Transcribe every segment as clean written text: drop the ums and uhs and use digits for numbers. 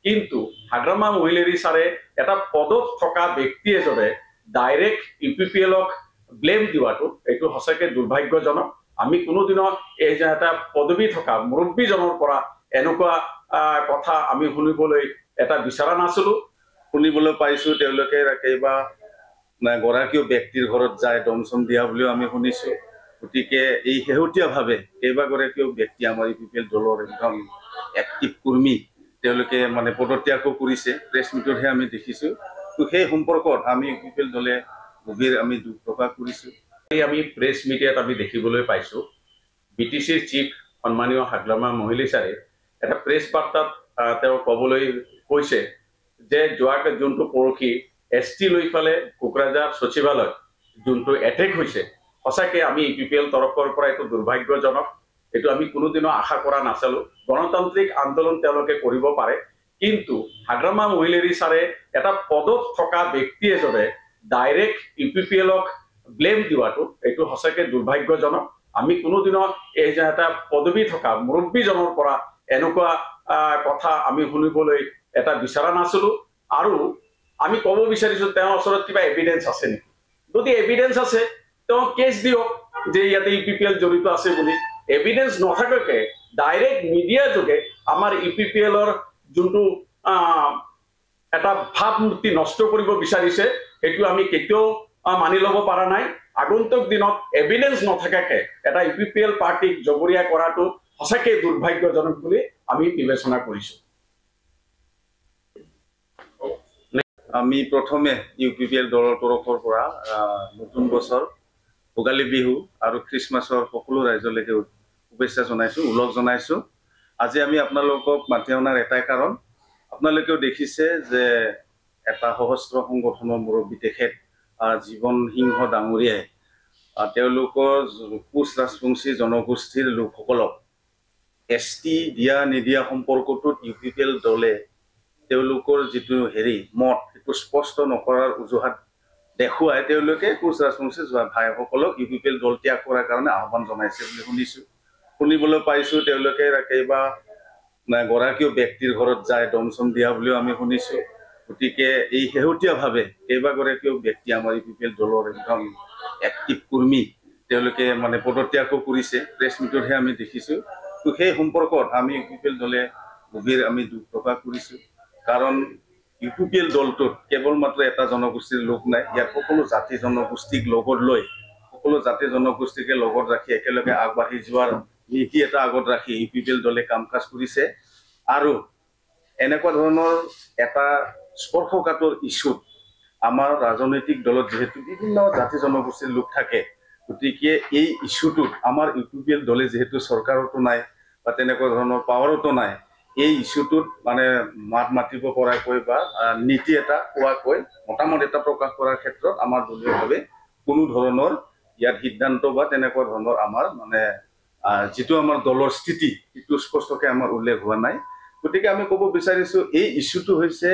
কিন্তু হাগ্ৰামা মহিলেৰী ছাৰে এটা পদত থকা ব্যক্তি এজনে ডাইৰেক্ট UPPLক ব্লেম দিয়াটো এইটো সঁচাকৈ দুৰ্ভাগ্যজনক। আমি কোনোদিনো এই যে এটা পদবী থকা মুৰব্বীজনৰ পৰা এনেকুৱা কথা আমি শুনিবলৈ এটা বিচৰা নাছিলো। শুনিবলৈ পাইছো তেওঁলোকে কেইবা গৰাকীও ব্যক্তিৰ ঘৰত যায় দমচম দিয়া বুলিও আমি শুনিছো। গতিকে এই শেহতীয়াভাৱে কেইবাগৰাকীও ব্যক্তি আমাৰ UPPL দলৰ একদম এক্টিভ কৰ্মী তেওঁলোকে পদত্যাগো কৰিছে, প্ৰেছ মিটতহে আমি দেখিছো। তো সেই সম্পৰ্কত আমি UPPL দলে গভীৰ আমি দুখ প্ৰকাশ কৰিছো। আমি প্ৰেছ মিডিয়াত আমি দেখিবলৈ পাইছো BTCৰ চিফ সন্মানীয় হাগ্ৰামা মহিলী ছাৰে এটা প্ৰেছ বাৰ্তাত তেওঁ ক'বলৈ কৈছে যে যোনটো পৰখি ST লৈ ফালে কোকৰাঝাৰ সচিবালয় যোনটো এটেক হৈছে সঁচাকৈ আমি UPPL তৰফৰ পৰা এইটো দুৰ্ভাগ্যজনক। এইটো আমি কোনোদিনো আশা কৰা নাছিলো। গণতান্ত্ৰিক আন্দোলন তেওঁলোকে কৰিব পাৰে, কিন্তু হাগ্ৰামা মহিলেৰী ছাৰে এটা পদত থকা ব্যক্তি এজনে ডাইৰেক্ট UPPLক ব্লেম দিয়াটো এইটো সঁচাকৈ দুৰ্ভাগ্যজনক। আমি কোনোদিনো এই যে এটা পদবী থকা মুৰব্বীজনৰ পৰা এনেকুৱা কথা আমি শুনিবলৈ এটা বিচৰা নাছিলো। আৰু আমি ক'ব বিচাৰিছো তেওঁৰ ওচৰত কিবা এভিডেন্স আছে নেকি? যদি এভিডেন্স আছে তেওঁ কেছ দিয়ক যে ইয়াতে UPPL জড়িত আছে বুলি। এভিডেন্স নথকাকে ডাইৰেক্ট মিডিয়া যোগে আমাৰ UPPLৰ যোনটো এটা ভাৱমূৰ্তি নষ্ট কৰিব বিচাৰিছে সেইটো আমি কেতিয়াও মানি ল'ব পৰা নাই। আগন্তুক দিনত এভিডেন্স নথকাকে এটা UPPL পাৰ্টিক জগৰীয়া কৰাটো সঁচাকৈ দুৰ্ভাগ্যজনক বুলি আমি বিবেচনা কৰিছো। আমি প্ৰথমে UPPL দলৰ তৰফৰ পৰা নতুন বছৰ, ভোগালী বিহু আৰু খ্ৰীষ্টমাছৰ সকলো ৰাইজলৈকে শুভেচ্ছা জনাইছো, উলগ জনাইছো। আজি আমি আপোনালোকক মাতি অনাৰ এটাই কাৰণ, আপোনালোকেও দেখিছে যে এটা সহস্ৰ সংগঠনৰ মুৰব্বী তেখেত জীৱন সিংহ ডাঙৰীয়াই তেওঁলোকৰ কোচ ৰাজবংশী জনগোষ্ঠীৰ লোকসকলক ST দিয়া নিদিয়া সম্পৰ্কটোত UPPL দলে তেওঁলোকৰ যিটো মত সেইটো স্পষ্ট নকৰাৰ অজুহাত দেখুৱাই তেওঁলোকে কোচ ৰাজবংশী ভাইসকলক UPPL দল ত্যাগ কৰাৰ কাৰণে আহ্বান জনাইছে বুলি শুনিছো। শুনিবলৈ পাইছো তেওঁলোকে কেইবা গৰাকীও ব্যক্তিৰ ঘৰত যায় দমচম দিয়া বুলিও আমি শুনিছো। গতিকে এই শেহতীয়াভাৱে কেইবাগৰাকীও ব্যক্তি আমাৰ UPPL দলৰ একদম এক্টিভ কৰ্মী তেওঁলোকে পদত্যাগো কৰিছে, প্ৰেছ মিটতহে আমি দেখিছো। তো সেই সম্পৰ্কত আমি UPPL দলে গভীৰ আমি দুখ প্ৰকাশ কৰিছো। কাৰণ UPPL দলটোত কেৱল মাত্ৰ এটা জনগোষ্ঠীৰ লোক নাই, ইয়াত সকলো জাতি জনগোষ্ঠীক লগত লৈ সকলো জাতি জনগোষ্ঠীকে লগত ৰাখি একেলগে আগবাঢ়ি যোৱাৰ নীতি এটা আগত ৰাখি UPPL দলে কাম কাজ কৰিছে। আৰু এনেকুৱা ধৰণৰ এটা স্পৰ্শকাতৰ ইছ্যুত আমাৰ ৰাজনৈতিক দলত যিহেতু বিভিন্ন জাতি জনগোষ্ঠীৰ লোক থাকে, গতিকে এই ইছ্যুটোত আমাৰ UPPL দলে যিহেতু চৰকাৰতো নাই বা তেনেকুৱা ধৰণৰ পাৱাৰতো নাই, এই ইছ্যুটোত মাত মাতিব পৰাকৈ বা নীতি এটা কোৱাকৈ মতামত এটা প্ৰকাশ কৰাৰ ক্ষেত্ৰত আমাৰ দলীয়ভাৱে কোনো ধৰণৰ ইয়াত সিদ্ধান্ত বা তেনেকুৱা ধৰণৰ আমাৰ যিটো আমাৰ দলৰ স্থিতি সেইটো স্পষ্টকৈ আমাৰ উল্লেখ হোৱা নাই। গতিকে আমি ক'ব বিচাৰিছো এই ইছ্যুটো হৈছে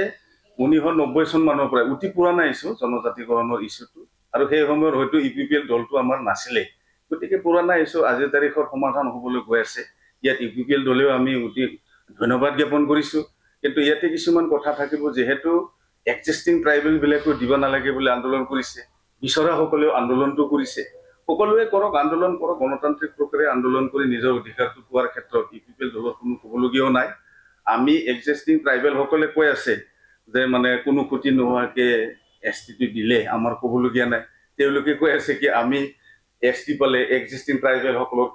1990 চন মানৰ পৰা অতি পুৰণা ইছ্যু, জনজাতিকৰণৰ ইছ্যুটো। আৰু সেই সময়ত হয়তো UPPL দলটো আমাৰ নাছিলে। গতিকে পুৰণা ইছ্যু আজিৰ তাৰিখত সমাধান হ'বলৈ গৈ আছে। ইয়াত UPPL দলেও আমি অতি ধন্যবাদ জ্ঞাপন কৰিছো। কিন্তু ইয়াতে কিছুমান কথা থাকিব, যিহেতু এক্সিষ্টিং ট্ৰাইবেল বিলাকো দিব নালাগে বুলি আন্দোলন কৰিছে, বিচৰাসকলেও আন্দোলনটো কৰিছে। সকলোৱে কৰক, আন্দোলন কৰক, গণতান্ত্ৰিক প্ৰক্ৰিয়াৰে আন্দোলন কৰি নিজৰ অধিকাৰটো পোৱাৰ ক্ষেত্ৰত UPPL দলৰ কোনো ক'বলগীয়াও নাই। আমি এক্সিষ্টিং ট্ৰাইবেল সকলে কৈ আছে যে কোনো ক্ষতি নোহোৱাকে STটো দিলে আমাৰ ক'বলগীয়া নাই। তেওঁলোকে কৈ আছে কি আমি ST পালে এক্সিষ্টিং ট্ৰাইবেল সকলৰ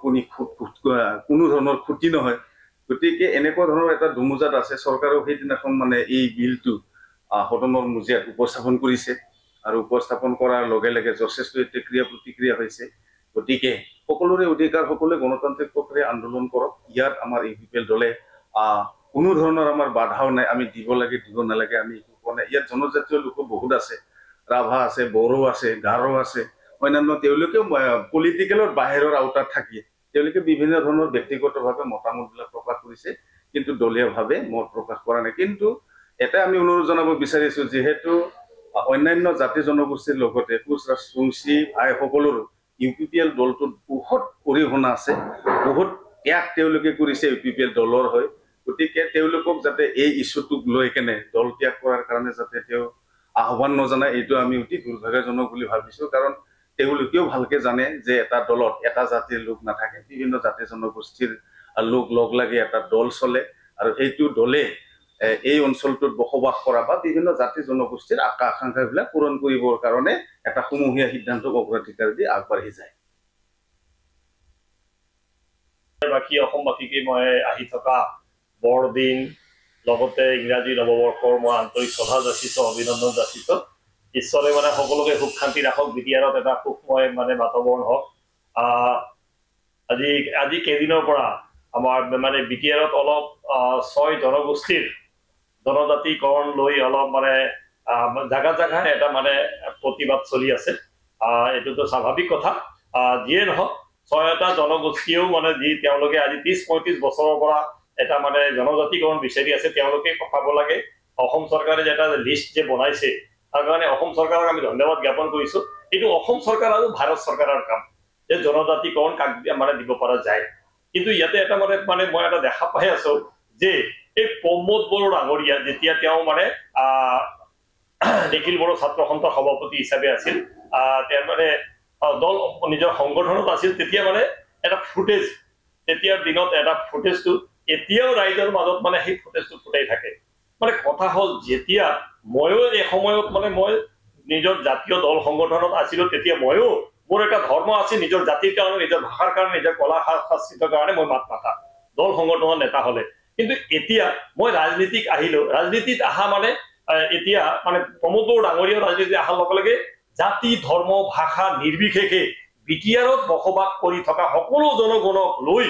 কোনো ধৰণৰ ক্ষতি নহয়। গতিকে এনেকুৱা ধৰণৰ এটা ধুমুজাত আছে। চৰকাৰেও সেইদিনাখন এই বিলটো সদনৰ মজিয়াত উপস্থাপন কৰিছে আৰু উপস্থাপন কৰাৰ লগে লগে যথেষ্ট ক্ৰিয়া প্ৰতিক্ৰিয়া হৈছে। গতিকে সকলোৰে অধিকাৰ, সকলোৱে গণতান্ত্ৰিক প্ৰক্ৰিয়া আন্দোলন কৰক। ইয়াত আমাৰ UPPL দলে কোনো ধৰণৰ আমাৰ বাধাও নাই। আমি দিব লাগে দিব নালাগে আমি একো কোৱা নাই। ইয়াত জনজাতীয় লোকো বহুত আছে, ৰাভা আছে, বড়ো আছে, গাৰো আছে, অন্যান্য তেওঁলোকেও পলিটিকেলৰ বাহিৰৰ আওতাত থাকি তেওঁলোকে বিভিন্ন ধৰণৰ ব্যক্তিগতভাৱে মতামতবিলাক প্ৰকাশ কৰিছে, কিন্তু দলীয়ভাৱে মত প্ৰকাশ কৰা নাই। কিন্তু এটা আমি অনুৰোধ জনাব বিচাৰিছো, যিহেতু অন্যান্য জাতি জনগোষ্ঠীৰ লগতে কোচ ৰাজবংশী ভাইসকলৰো UPPL দলটোত বহুত অৰিহণা আছে, বহুত ত্যাগ তেওঁলোকে কৰিছে UPPL দলৰ হৈ। গতিকে তেওঁলোকক যাতে এই ইস্যুটোক লৈ কেনে দল ত্যাগ কৰাৰ কাৰণে যাতে তেওঁ আহ্বান নজনায় এইটো আমি অতি দুৰ্ভাগ্যজনক বুলি ভাবিছো। কাৰণ তেওঁলোকেও ভালকে জানে যে এটা দলত এটা জাতিৰ লোক নাথাকে, বিভিন্ন জাতি জনগোষ্ঠীৰ লোক লগ লাগি এটা দল চলে, আৰু সেইটো দলে এই অঞ্চলটোত বসবাস কৰা বা বিভিন্ন জাতি জনগোষ্ঠীৰ আকাংক্ষাবিলাক পূৰণ কৰিবৰ কাৰণে এটা সমূহীয়া সিদ্ধান্তক অগ্ৰাধিকাৰ দি আগবাঢ়ি যায়। বাকী অসমবাসীকে মই আহি থকা বৰদিন লগতে ইংৰাজী নৱবৰ্ষৰ মই আন্তৰিক শ্ৰদ্ধা যাচিছো, অভিনন্দন যাচিছো। ঈশ্বৰে মানে সকলোকে সুখ শান্তি ৰাখক, বিটিআৰত এটা সুখময় মানে বাতাবৰণ হওক। আজি কেইদিনৰ পৰা আমাৰ মানে বিটিআৰত অলপ 6 জনগোষ্ঠীৰ জনজাতিকৰণ লৈ অলপ মানে জাগা জাগাত এটা মানে প্ৰতিবাদ চলি আছে। এইটোতো স্বাভাৱিক কথা। যিয়ে নহওক 6টা জনগোষ্ঠীয়েও মানে যি তেওঁলোকে আজি 30-35 বছৰৰ পৰা এটা মানে জনজাতিকৰণ বিচাৰি আছে, তেওঁলোকে পাব লাগে। অসম চৰকাৰে যে এটা লিষ্ট যে বনাইছে তাৰ কাৰণে অসম চৰকাৰক আমি ধন্যবাদ জ্ঞাপন কৰিছো। এইটো অসম চৰকাৰ আৰু ভাৰত চৰকাৰৰ কাম যে জনজাতিকৰণ কাক মানে দিব পৰা যায়। কিন্তু ইয়াতে এটা মানে মই এটা দেখা পাই আছো যে এই প্ৰমোদ বড়ো ডাঙৰীয়া যেতিয়া তেওঁ মানে নিখিল বড়ো ছাত্ৰ সন্থাৰ সভাপতি হিচাপে আছিল, তেওঁ মানে দল নিজৰ সংগঠনত আছিল, তেতিয়া মানে এটা ফুটেজ, তেতিয়াৰ দিনত এটা ফুটেজটো এতিয়াও ৰাইজৰ মাজত মানে সেই ফুটেজটো ফুটাই থাকে। মানে কথা হ'ল যেতিয়া ময়ো এই সময়ত মানে মই নিজৰ জাতীয় দল সংগঠনত আছিলো, তেতিয়া ময়ো মোৰ এটা ধৰ্ম আছিল, নিজৰ জাতিৰ কাৰণে, নিজৰ ভাষাৰ কাৰণে, নিজৰ কলা সংস্কৃতিৰ কাৰণে মই মাত মাতা দল সংগঠনৰ নেতা হলে। কিন্তু এতিয়া মই ৰাজনীতিক আহিলো, ৰাজনীতিত অহা মানে এতিয়া মানে প্ৰমোদ বড়ো ডাঙৰীয়া ৰাজনীতিত অহাৰ লগে লগে জাতি ধৰ্ম ভাষা নিৰ্বিশেষে বিটিআৰত বসবাস কৰি থকা সকলো জনগণক লৈ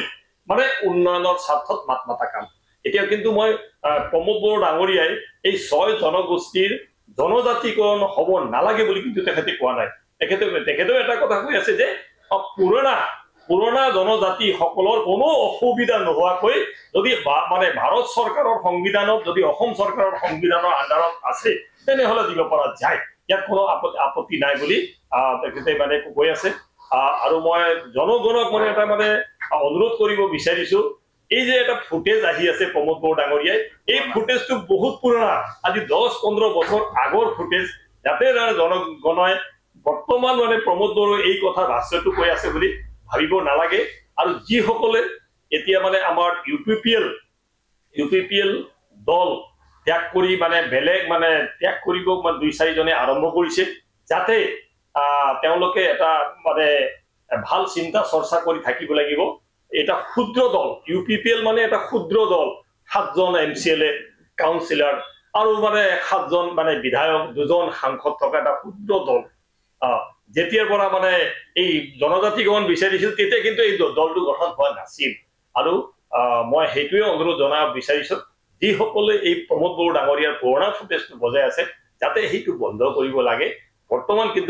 মানে উন্নয়নৰ স্বাৰ্থত মাত মাতা কাম। এতিয়া কিন্তু মই প্ৰমোদ বড়ো ডাঙৰীয়াই এই 6 জনগোষ্ঠীৰ জনজাতিকৰণ হ'ব নালাগে বুলি কিন্তু তেখেতে কোৱা নাই। তেখেতেও এটা কথা কৈ আছে যে পুৰণা জনজাতি সকলৰ কোনো অসুবিধা নোহোৱাকৈ যদি মানে ভাৰত চৰকাৰৰ সংবিধানত যদি অসম চৰকাৰৰ সংবিধানৰ আণ্ডাৰত আছে তেনেহলে দিব পৰা যায়, ইয়াত কোনো আপত্তি নাই বুলি তেখেতে মানে কৈ আছে। আৰু মই জনগণক মানে এটা মানে অনুৰোধ কৰিব বিচাৰিছো, এই যে এটা ফুটেজ আহি আছে প্ৰমোদ বড়ো ডাঙৰীয়াই, এই ফুটেজটো বহুত পুৰণা, আজি 10-15 বছৰ আগৰ ফুটেজ। যাতে জনগণই বৰ্তমান মানে প্ৰমোদ বড়ো এই কথা ভাষ্যটো কৈ আছে বুলি ভাবিব নালাগে। আৰু যিসকলে এতিয়া মানে আমাৰ ইউপিপিএল দল ত্যাগ কৰি মানে বেলেগ মানে ত্যাগ কৰিব মানে 2-4 জনে আৰম্ভ কৰিছে, যাতে তেওঁলোকে এটা মানে ভাল চিন্তা চৰ্চা কৰি থাকিব লাগিব। এটা ক্ষুদ্ৰ দল, ইউপিপিএল মানে এটা ক্ষুদ্ৰ দল, 7জন MCLA কাউন্সিলাৰ আৰু মানে 7জন মানে বিধায়ক, 2জন সাংসদ থকা এটা ক্ষুদ্ৰ দল। যেতিয়াৰ পৰা মানে এই জনজাতিকৰণ বিচাৰিছিল তেতিয়া কিন্তু এই দলটো গঠন হোৱা নাছিল। আৰু মই সেইটোৱে অনুৰোধ জনাব বিচাৰিছো, যিসকলে এই প্ৰমোদ বড়ো ডাঙৰীয়াৰ পুৰণা ফুটেজটো বজাই আছে যাতে সেইটো বন্ধ কৰিব লাগে। বৰ্তমান কিন্তু